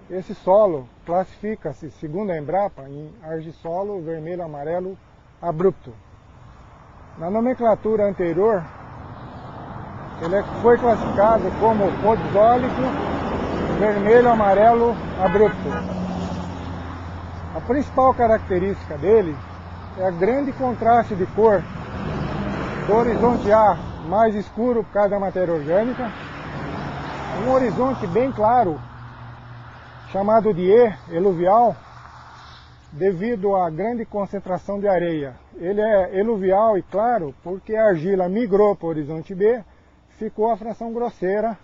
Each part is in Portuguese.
esse solo classifica-se, segundo a Embrapa, em argissolo vermelho-amarelo abrupto. Na nomenclatura anterior, ele foi classificado como podzólico vermelho-amarelo abrupto. A principal característica dele é a grande contraste de cor do horizonte A mais escuro por causa da matéria orgânica, um horizonte bem claro, chamado de E, eluvial, devido à grande concentração de areia. Ele é eluvial e claro porque a argila migrou para o horizonte B, ficou a fração grosseira,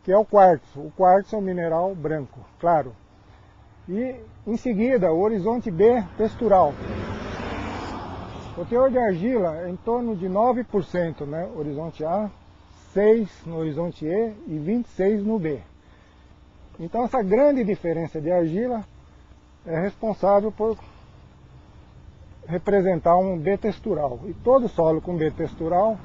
que é o quartzo. O quartzo é um mineral branco, claro. E em seguida o horizonte B textural. O teor de argila é em torno de 9%, né? Horizonte A, 6% no horizonte E e 26% no B. Então essa grande diferença de argila é responsável por representar um B textural. E todo solo com B textural,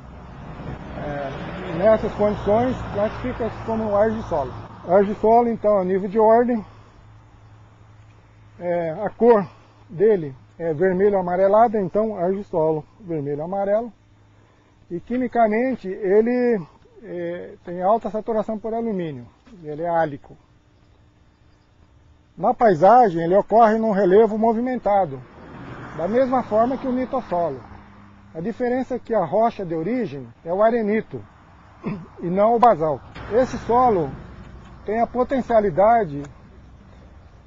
nessas condições, classifica-se como argissolo. Argissolo, então, a nível de ordem, a cor dele é vermelho amarelado, então argissolo vermelho amarelo. E quimicamente ele tem alta saturação por alumínio, ele é álico. Na paisagem ele ocorre num relevo movimentado, da mesma forma que o nitossolo. A diferença é que a rocha de origem é o arenito e não o basalto. Esse solo tem a potencialidade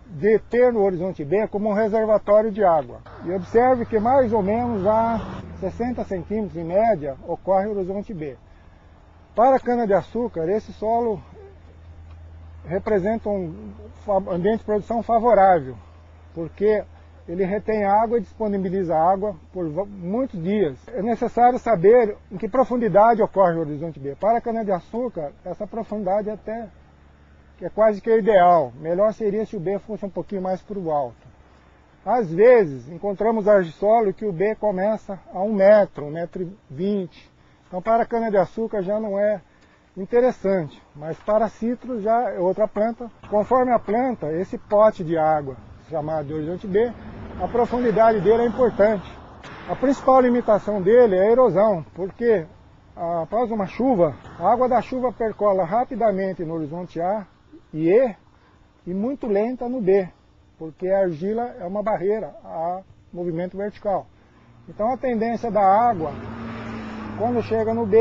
de ter no horizonte B como um reservatório de água. E observe que mais ou menos a 60 centímetros em média ocorre o horizonte B. Para a cana-de-açúcar, esse solo representa um ambiente de produção favorável, porque ele retém água e disponibiliza água por muitos dias. É necessário saber em que profundidade ocorre o horizonte B. Para a cana-de-açúcar, essa profundidade até que é quase que ideal. Melhor seria se o B fosse um pouquinho mais para o alto. Às vezes, encontramos argissolo que o B começa a 1 metro, 1,20 m. Então, para a cana-de-açúcar já não é interessante, mas para citros já é outra planta. Conforme a planta, esse pote de água, chamado de horizonte B, a profundidade dele é importante. A principal limitação dele é a erosão, porque após uma chuva, a água da chuva percola rapidamente no horizonte A e E, e muito lenta no B, porque a argila é uma barreira a movimento vertical. Então a tendência da água, quando chega no B,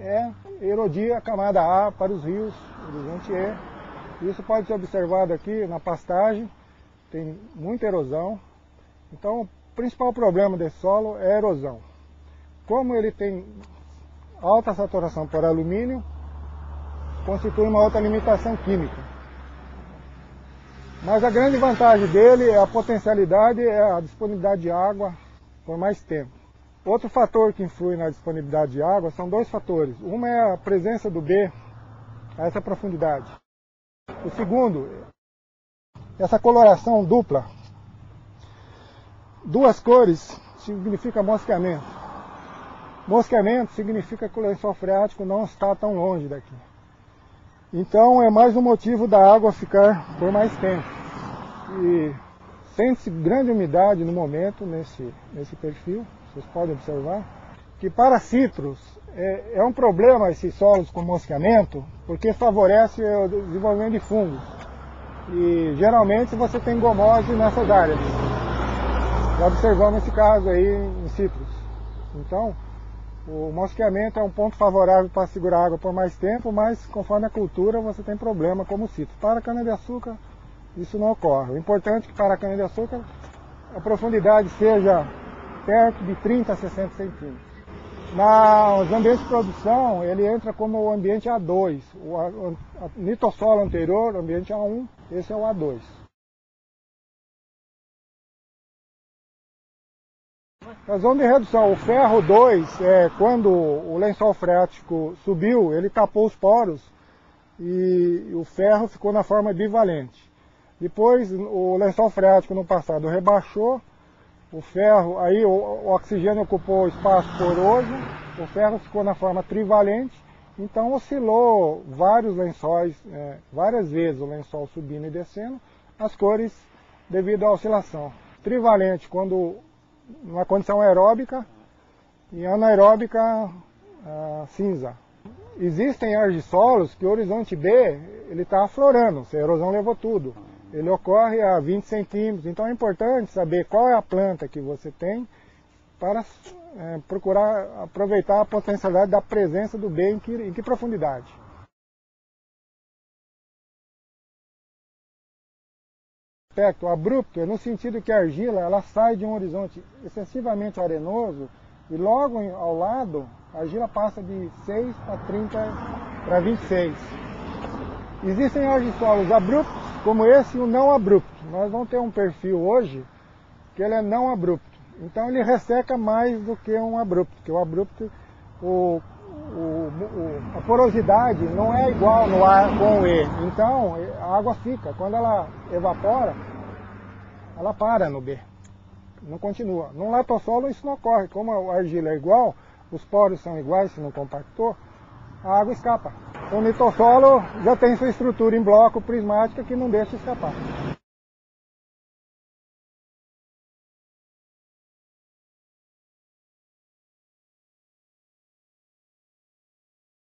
é erodir a camada A para os rios, horizonte E. Isso pode ser observado aqui na pastagem, tem muita erosão. Então o principal problema desse solo é a erosão. Como ele tem alta saturação por alumínio, constitui uma outra limitação química. Mas a grande vantagem dele é a potencialidade, é a disponibilidade de água por mais tempo. Outro fator que influi na disponibilidade de água são dois fatores. Uma é a presença do B a essa profundidade. O segundo, essa coloração dupla. Duas cores significa mosqueamento. Mosqueamento significa que o lençol freático não está tão longe daqui. Então é mais um motivo da água ficar por mais tempo. E sente-se grande umidade no momento nesse perfil, vocês podem observar. Que para citros é um problema esses solos com mosqueamento, porque favorece o desenvolvimento de fungos. E geralmente você tem gomose nessas áreas. Já observamos esse caso aí em citros. Então, o mosqueamento é um ponto favorável para segurar água por mais tempo, mas conforme a cultura você tem problema como o citro. Para a cana-de-açúcar isso não ocorre. O importante é que para a cana-de-açúcar a profundidade seja perto de 30 a 60 centímetros. Nos ambientes de produção ele entra como o ambiente A2. O nitossolo anterior, o ambiente A1, esse é o A2. Razão de redução, o ferro 2, quando o lençol freático subiu, ele tapou os poros e o ferro ficou na forma bivalente. Depois o lençol freático no passado rebaixou, o ferro, aí o oxigênio ocupou o espaço poroso, o ferro ficou na forma trivalente Então oscilou vários lençóis, várias vezes o lençol subindo e descendo, as cores devido à oscilação. Trivalente quando numa condição aeróbica e anaeróbica cinza. Existem argissolos que o horizonte B ele está aflorando, se a erosão levou tudo. Ele ocorre a 20 centímetros, então é importante saber qual é a planta que você tem para procurar aproveitar a potencialidade da presença do B em que profundidade. Aspecto abrupto é no sentido que a argila ela sai de um horizonte excessivamente arenoso e logo ao lado a argila passa de 6 para 30 para 26. Existem argissolos abruptos como esse e o não abrupto. Nós vamos ter um perfil hoje que ele é não abrupto. Então ele resseca mais do que um abrupto, porque o abrupto, a porosidade não é igual no ar com o E. Então a água fica, quando ela evapora, ela para no B, não continua. No latossolo isso não ocorre, como a argila é igual, os poros são iguais, se não compactou, a água escapa. O litossolo já tem sua estrutura em bloco prismática que não deixa escapar.